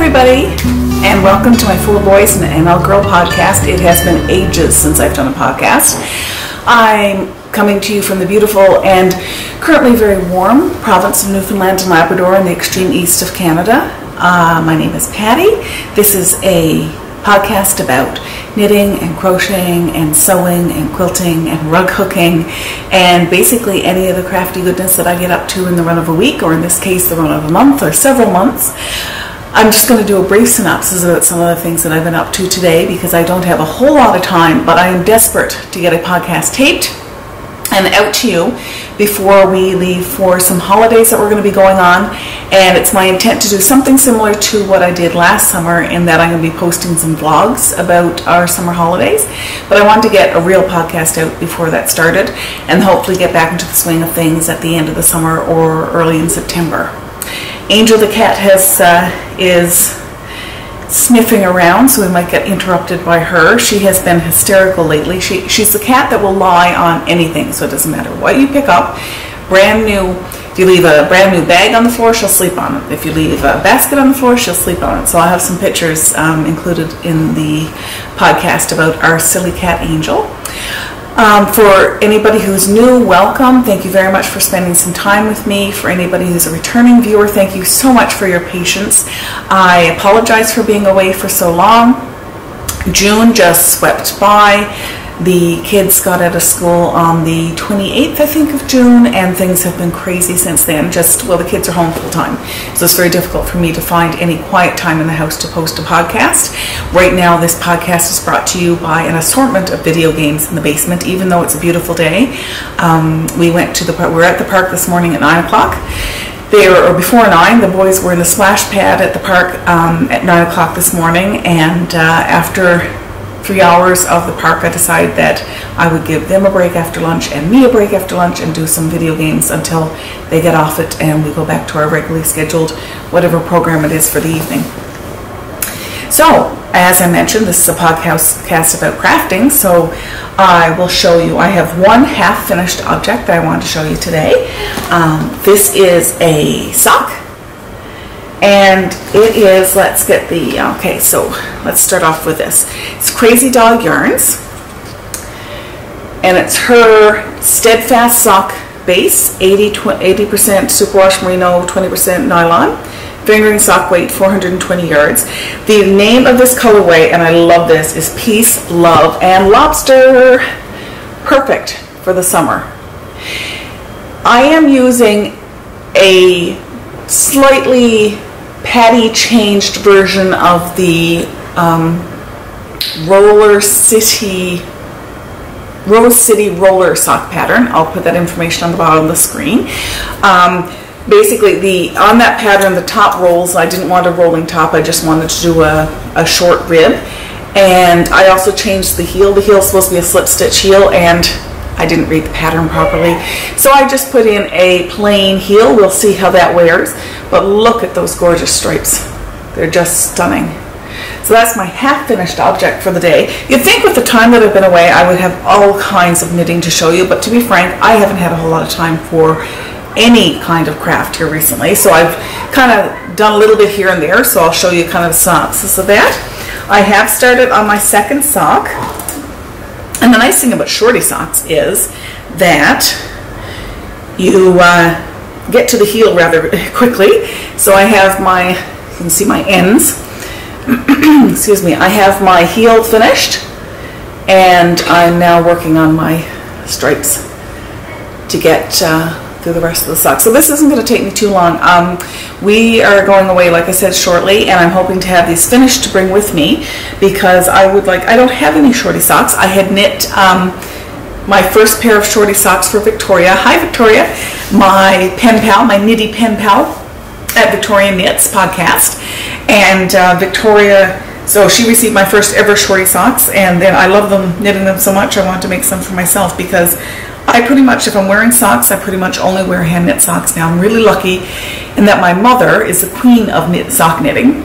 everybody, and welcome to my Fourboysandanlgirl podcast. It has been ages since I've done a podcast. I'm coming to you from the beautiful and currently very warm province of Newfoundland and Labrador in the extreme east of Canada. My name is Patty. This is a podcast about knitting and crocheting and sewing and quilting and rug hooking and basically any of the crafty goodness that I get up to in the run of a week, or in this case the run of a month or several months. I'm just going to do a brief synopsis about some of the things that I've been up to today because I don't have a whole lot of time, but I am desperate to get a podcast taped and out to you before we leave for some holidays that we're going to be going on. And it's my intent to do something similar to what I did last summer, in that I'm going to be posting some vlogs about our summer holidays. But I wanted to get a real podcast out before that started and hopefully get back into the swing of things at the end of the summer or early in September. Angel the cat is sniffing around, so we might get interrupted by her. She has been hysterical lately. She's the cat that will lie on anything, so it doesn't matter what you pick up. Brand new. If you leave a brand new bag on the floor, she'll sleep on it. If you leave a basket on the floor, she'll sleep on it. So I'll have some pictures included in the podcast about our silly cat Angel. For anybody who's new, welcome. Thank you very much for spending some time with me. For anybody who's a returning viewer, thank you so much for your patience. I apologize for being away for so long. June just swept by. The kids got out of school on the 28th, I think, of June, and things have been crazy since then. The kids are home full time, so it's very difficult for me to find any quiet time in the house to post a podcast. Right now, this podcast is brought to you by an assortment of video games in the basement, even though it's a beautiful day. We were at the park this morning at 9 o'clock. Before 9, the boys were in the splash pad at the park at 9 o'clock this morning, and after 3 hours of the park, I decided that I would give them a break after lunch and me a break after lunch and do some video games until they get off it and we go back to our regularly scheduled whatever program it is for the evening. So, as I mentioned, this is a podcast about crafting, so I will show you. I have one half-finished object that I want to show you today. This is a sock. And it is, let's start off with this. It's Crazy Dog Yarns, and it's her Steadfast sock base, 80% superwash merino, 20% nylon, fingering sock weight, 420 yards. The name of this colorway, and I love this, is Peace, Love, and Lobster. Perfect for the summer. I am using a slightly Patty changed version of the Rose City roller sock pattern. I'll put that information on the bottom of the screen. Basically, on that pattern, the top rolls, I didn't want a rolling top. I just wanted to do a short rib. And I also changed the heel. The heel is supposed to be a slip stitch heel, and I didn't read the pattern properly. So I just put in a plain heel. We'll see how that wears. But look at those gorgeous stripes. They're just stunning. So that's my half-finished object for the day. You'd think with the time that I've been away, I would have all kinds of knitting to show you. But to be frank, I haven't had a whole lot of time for any kind of craft here recently. So I've kind of done a little bit here and there. So I'll show you kind of a synopsis of that. I have started on my second sock. And the nice thing about shorty socks is that you get to the heel rather quickly. So I have you can see my ends. Excuse me. I have my heel finished, and I'm now working on my stripes to get through the rest of the sock. So this isn't going to take me too long. We are going away, like I said, shortly, and I'm hoping to have these finished to bring with me because I don't have any shorty socks. I had knit my first pair of shorty socks for Victoria. Hi, Victoria, my pen pal, my knitty pen pal at Victoria Knits podcast. And Victoria, so she received my first ever shorty socks, and then I love them, knitting them so much, I wanted to make some for myself because I pretty much, if I'm wearing socks, I pretty much only wear hand knit socks now. I'm really lucky in that my mother is the queen of sock knitting,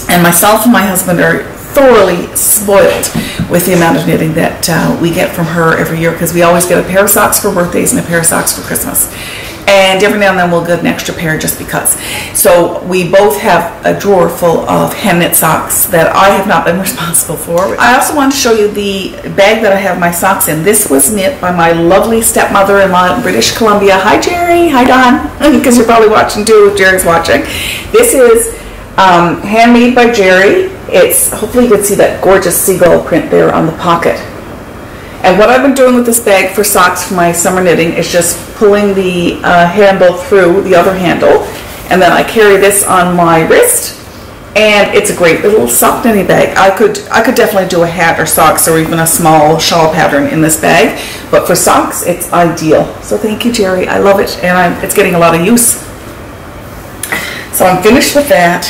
and myself and my husband are thoroughly spoiled with the amount of knitting that we get from her every year, because we always get a pair of socks for birthdays and a pair of socks for Christmas. and every now and then we'll get an extra pair just because. So we both have a drawer full of hand knit socks that I have not been responsible for. I also want to show you the bag that I have my socks in. This was knit by my lovely stepmother-in-law in British Columbia. Hi Jerry, hi Don, because you're probably watching too if Jerry's watching. This is handmade by Jerry. It's, hopefully you can see that gorgeous seagull print there on the pocket. And what I've been doing with this bag for socks for my summer knitting is just pulling the handle through the other handle, and then I carry this on my wrist, and it's a great little sock knitting bag. I could definitely do a hat or socks or even a small shawl pattern in this bag, but for socks it's ideal. So thank you Jerry, I love it, and it's getting a lot of use. So I'm finished with that,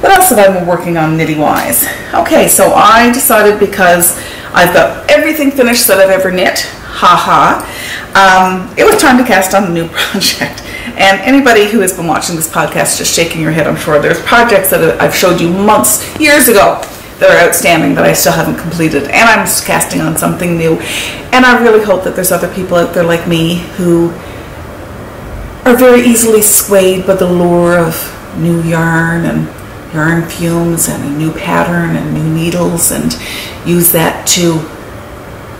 What else have I been working on knitting wise? Okay, so I decided, because I've got everything finished that I've ever knit, it was time to cast on a new project. And anybody who has been watching this podcast just shaking your head, I'm sure. There's projects that I've showed you years ago, that are outstanding that I still haven't completed, and I'm just casting on something new. And I really hope that there's other people out there like me who are very easily swayed by the lure of new yarn and yarn fumes and a new pattern and new needles, and use that to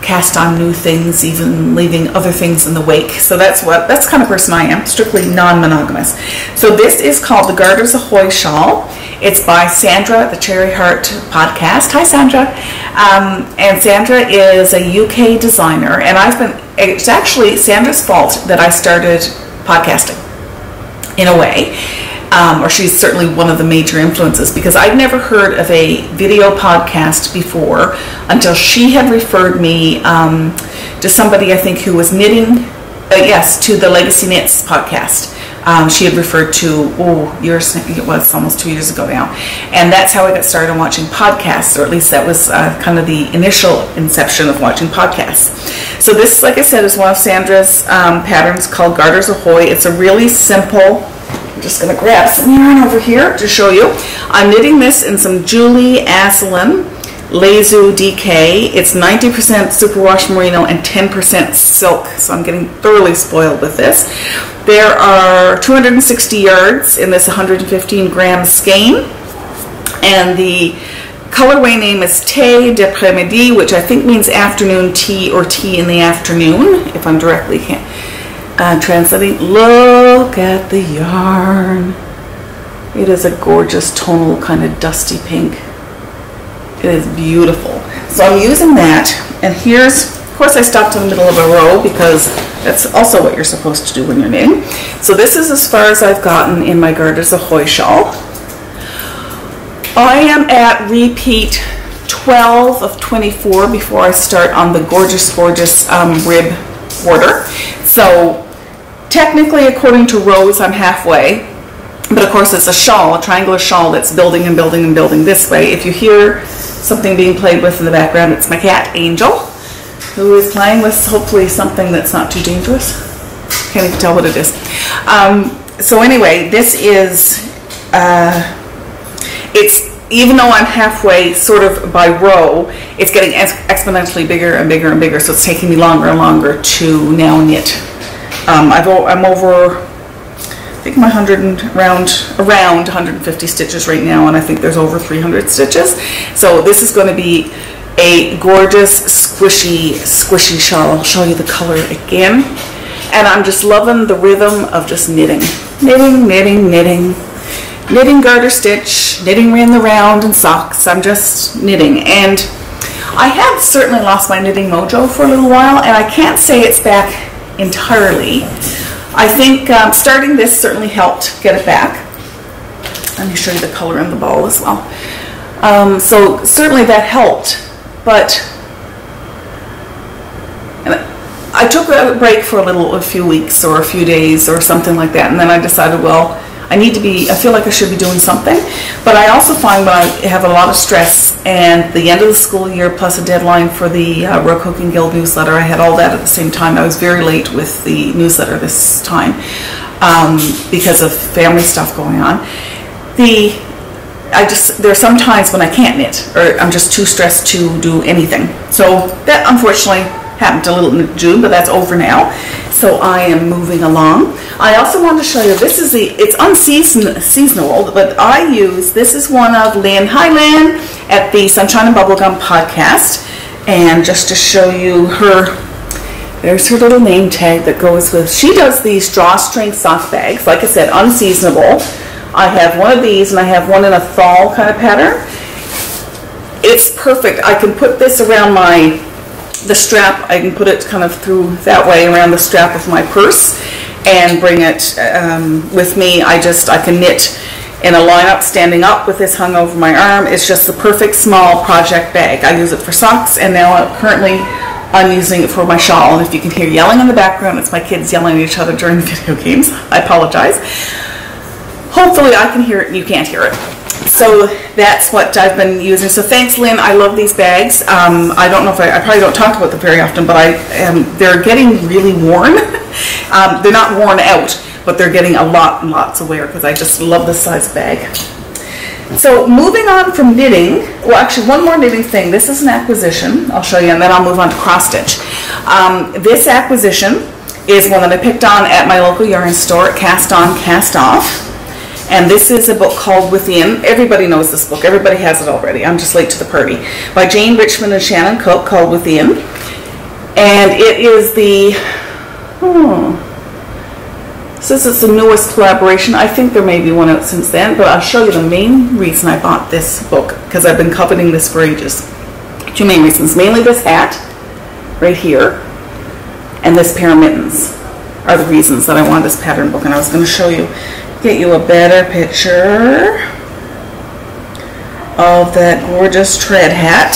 cast on new things, even leaving other things in the wake. So that's the kind of person I am, strictly non-monogamous. So this is called the Garters Ahoy Shawl. It's by Sandra, the Cherry Heart podcast. Hi Sandra. And Sandra is a UK designer, and it's actually Sandra's fault that I started podcasting in a way. Or she's certainly one of the major influences, because I'd never heard of a video podcast before until she had referred me to somebody, I think, who was knitting, to the Legacy Knits podcast. She had referred to, it was almost 2 years ago now. And that's how I got started watching podcasts, or at least that was kind of the initial inception of watching podcasts. So this, like I said, is one of Sandra's patterns called Garters Ahoy. It's a really simple, I'm just going to grab some yarn over here to show you. I'm knitting this in some Julie Asselin Lezu DK. It's 90% superwash merino and 10% silk, so I'm getting thoroughly spoiled with this. There are 260 yards in this 115 gram skein, and the colorway name is Thé d'après-midi, which I think means afternoon tea or tea in the afternoon, if I'm directly translating. Look at the yarn. It is a gorgeous tonal kind of dusty pink. It is beautiful. So I'm using that, and here's, of course I stopped in the middle of a row because that's also what you're supposed to do when you're knitting. So this is as far as I've gotten in my Garters Ahoy shawl. I am at repeat 12 of 24 before I start on the gorgeous rib border. So technically, according to rows, I'm halfway, but of course it's a shawl, a triangular shawl that's building and building and building this way. If you hear something being played with in the background, it's my cat Angel, who is playing with hopefully something that's not too dangerous. Can't even tell what it is. So anyway, this is, even though I'm halfway sort of by row, it's getting exponentially bigger and bigger and bigger, so it's taking me longer and longer to now knit. I'm over, I think my around 150 stitches right now, and I think there's over 300 stitches. So this is going to be a gorgeous squishy shawl. I'll show you the color again. And I'm just loving the rhythm of just knitting. Knitting garter stitch, knitting in the round and socks. I'm just knitting. And I have certainly lost my knitting mojo for a little while, and I can't say it's back entirely. I think starting this certainly helped get it back. Let me show you the color in the ball as well. So certainly that helped, but I took a break for a few weeks or a few days or something like that, and then I decided, well, I feel like I should be doing something. But I also find when I have a lot of stress and the end of the school year plus a deadline for the Row Cooking Guild newsletter, I had all that at the same time. I was very late with the newsletter this time because of family stuff going on. There are some times when I can't knit, or I'm just too stressed to do anything. So that unfortunately happened a little in June, but that's over now. So I am moving along. I also want to show you, this is it's unseasonal, but this is one of Lynn. Hi Lynn, at the Sunshine and Bubblegum podcast. And just to show you there's her little name tag that goes with, she does these drawstring soft bags, like I said, unseasonable. I have one of these and I have one in a fall kind of pattern. It's perfect. I can put this around the strap. I can put it kind of through that way around the strap of my purse and bring it with me. I can knit in a lineup standing up with this hung over my arm. It's just the perfect small project bag. I use it for socks, and now currently I'm using it for my shawl. And if you can hear yelling in the background, it's my kids yelling at each other during video games. I apologize. Hopefully I can hear it and you can't hear it. So that's what I've been using. So thanks, Lynn. I love these bags. I don't know if I probably don't talk about them very often, but they're getting really worn. They're not worn out, but they're getting lots of wear because I just love this size bag. So moving on from knitting, well actually one more knitting thing. This is an acquisition. I'll show you, and then I'll move on to cross stitch. This acquisition is one that I picked on at my local yarn store at Cast On, Cast Off. And this is a book called Within. Everybody knows this book. Everybody has it already. I'm just late to the party. By Jane Richmond and Shannon Cook, called Within. And it is since it's the newest collaboration, I think there may be one out since then, but I'll show you the main reason I bought this book, because I've been coveting this for ages. Two main reasons. Mainly this hat, right here, and this pair of mittens are the reasons that I wanted this pattern book. And I was going to show you, get you a better picture of that gorgeous tread hat.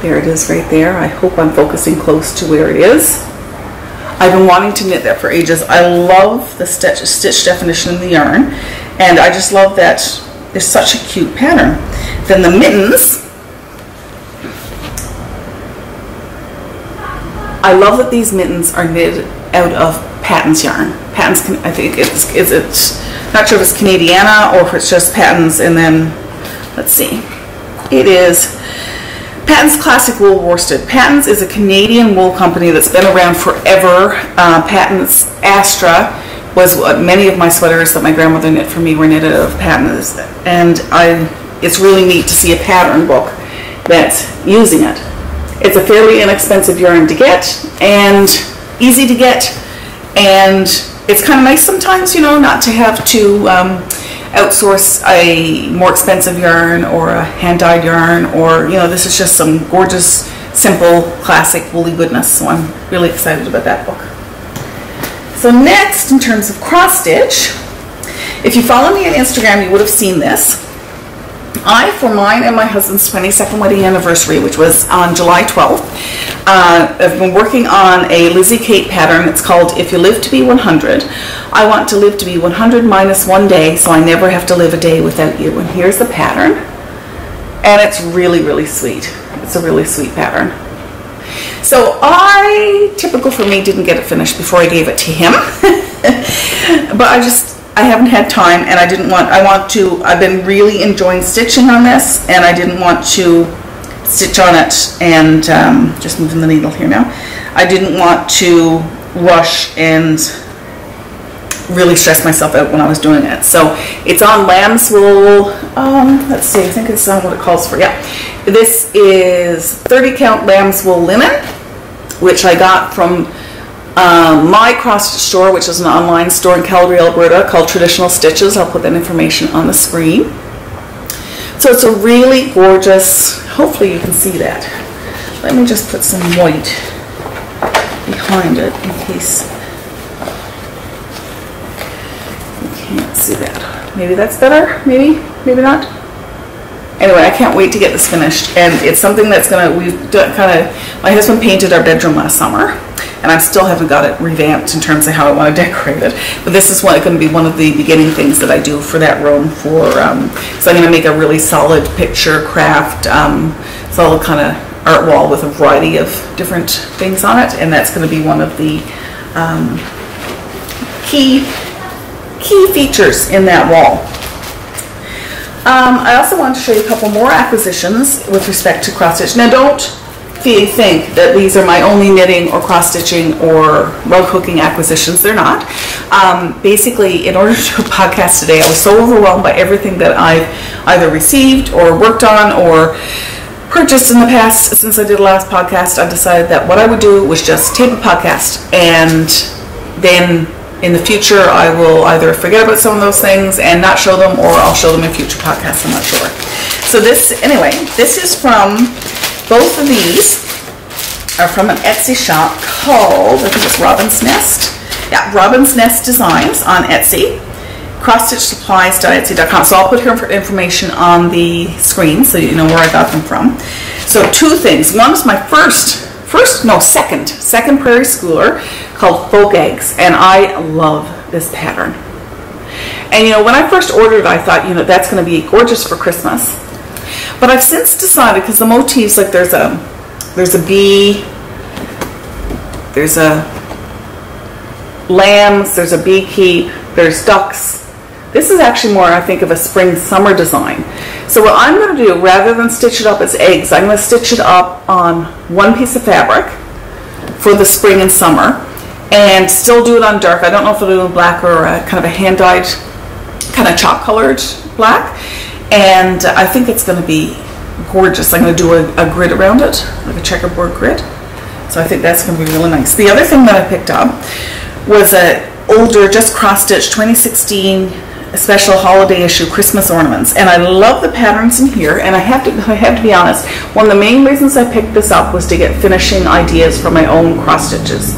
There it is right there. I hope I'm focusing close to where it is. I've been wanting to knit that for ages. I love the stitch definition in the yarn, and I just love that it's such a cute pattern. Then the mittens, I love that these mittens are knitted out of Patton's yarn. Patton's, I think it's not sure if it's Canadiana or if it's just Patton's, and then let's see, it is Patton's Classic Wool Worsted. Patton's is a Canadian wool company that's been around forever. Patton's Astra was what many of my sweaters that my grandmother knit for me were knitted out of Patton's, and it's really neat to see a pattern book that's using it. It's a fairly inexpensive yarn to get and easy to get, and it's kind of nice sometimes, you know, not to have to outsource a more expensive yarn or a hand-dyed yarn, or, you know, this is just some gorgeous, simple, classic woolly goodness. So I'm really excited about that book. So next, in terms of cross stitch, if you follow me on Instagram, you would have seen this. For mine and my husband's 22nd wedding anniversary, which was on July 12th, I've been working on a Lizzie Kate pattern. It's called If You Live to Be 100. I want to live to be 100 minus one day, so I never have to live a day without you. And here's the pattern. And it's really, really sweet. It's a really sweet pattern. So typical for me, didn't get it finished before I gave it to him. But I haven't had time, and I've been really enjoying stitching on this, and I didn't want to stitch on it and just moving the needle here now. I didn't want to rush and really stress myself out when I was doing it. So it's on lamb's wool. Let's see, I think it's on what it calls for. Yeah, this is 30 count lamb's wool linen, which I got from my cross stitch store, which is an online store in Calgary, Alberta, called Traditional Stitches. I'll put that information on the screen. So it's a really gorgeous, hopefully you can see that. Let me just put some white behind it in case you can't see that. Maybe that's better, maybe not. Anyway, I can't wait to get this finished, and it's something that's my husband painted our bedroom last summer, and I still haven't got it revamped in terms of how I want to decorate it. But this is going to be one of the beginning things that I do for that room. So I'm going to make a really solid picture craft, solid kind of art wall with a variety of different things on it, and that's going to be one of the key features in that wall. I also want to show you a couple more acquisitions with respect to cross stitch. Now, don't think that these are my only knitting or cross-stitching or rug hooking acquisitions. They're not. Basically, in order to do a podcast today, I was so overwhelmed by everything that I've either received or worked on or purchased in the past since I did the last podcast. I decided that what I would do was just tape a podcast, and then in the future I will either forget about some of those things and not show them, or I'll show them in future podcasts. I'm not sure. So this is from, both of these are from an Etsy shop called, I think it's Robin's Nest. Yeah, Robin's Nest Designs on Etsy. CrossStitchSupplies.etsy.com. So I'll put her information on the screen so you know where I got them from. So two things. One is my second Prairie Schooler called Folk Eggs, and I love this pattern. And you know, when I first ordered it, I thought, you know, that's going to be gorgeous for Christmas. But I've since decided, because the motifs, like there's a bee, there's a lambs, there's a beekeep, there's ducks. This is actually more, I think, of a spring-summer design. So what I'm going to do, rather than stitch it up as eggs, I'm going to stitch it up on one piece of fabric for the spring and summer, and still do it on dark. I don't know if I'll do it in black or kind of a hand-dyed, kind of chalk-colored black. And I think it's going to be gorgeous. I'm going to do a grid around it, like a checkerboard grid. So I think that's going to be really nice. The other thing that I picked up was an older, just cross-stitched 2016 special holiday issue Christmas ornaments, and I love the patterns in here. And I have to be honest, one of the main reasons I picked this up was to get finishing ideas for my own cross stitches,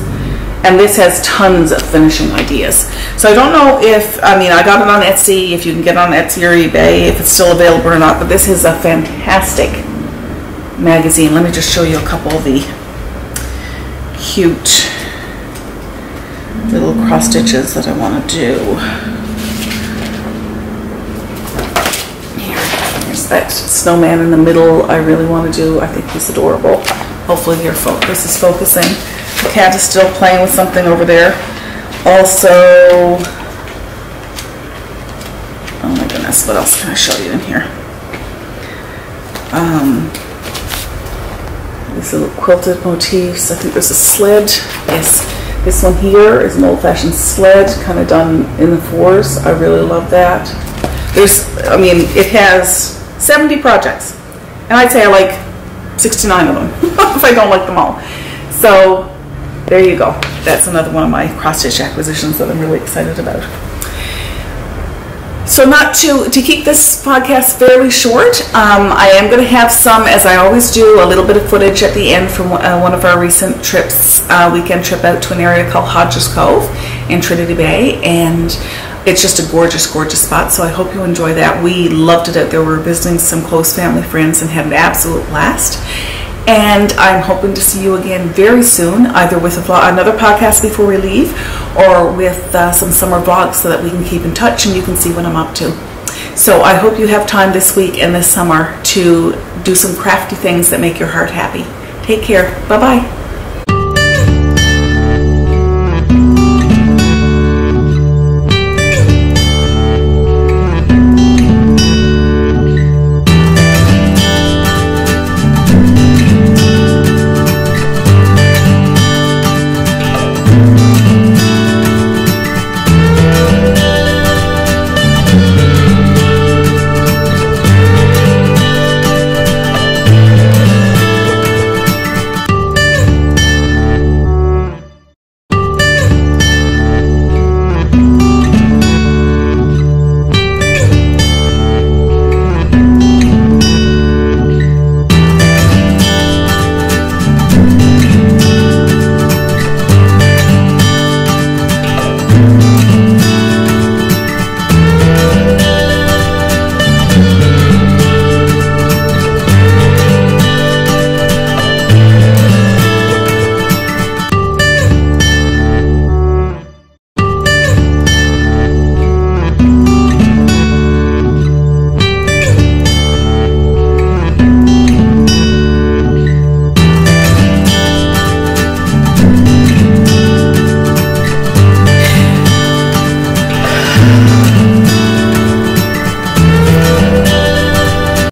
and this has tons of finishing ideas. So I don't know if, I mean, I got it on Etsy, if you can get it on Etsy or eBay, if it's still available or not, but this is a fantastic magazine. Let me just show you a couple of the cute little cross stitches that I want to do. Here's that snowman in the middle I really want to do. I think he's adorable. Hopefully this is focusing. The cat is still playing with something over there. Also, oh my goodness, what else can I show you in here? These little quilted motifs. I think there's a sled. Yes, this one here is an old-fashioned sled, kind of done in the fours. I really love that. I mean, it has 70 projects, and I'd say I like 69 of them, if I don't like them all. So there you go. That's another one of my cross-stitch acquisitions that I'm really excited about. So not to keep this podcast fairly short, I am going to have some, as I always do, a little bit of footage at the end from one of our recent trips, weekend trip out to an area called Hodges Cove in Trinity Bay, and it's just a gorgeous, gorgeous spot, so I hope you enjoy that. We loved it out there. We were visiting some close family friends and had an absolute blast. And I'm hoping to see you again very soon, either with another podcast before we leave, or with some summer vlogs so that we can keep in touch and you can see what I'm up to. So I hope you have time this week and this summer to do some crafty things that make your heart happy. Take care. Bye-bye.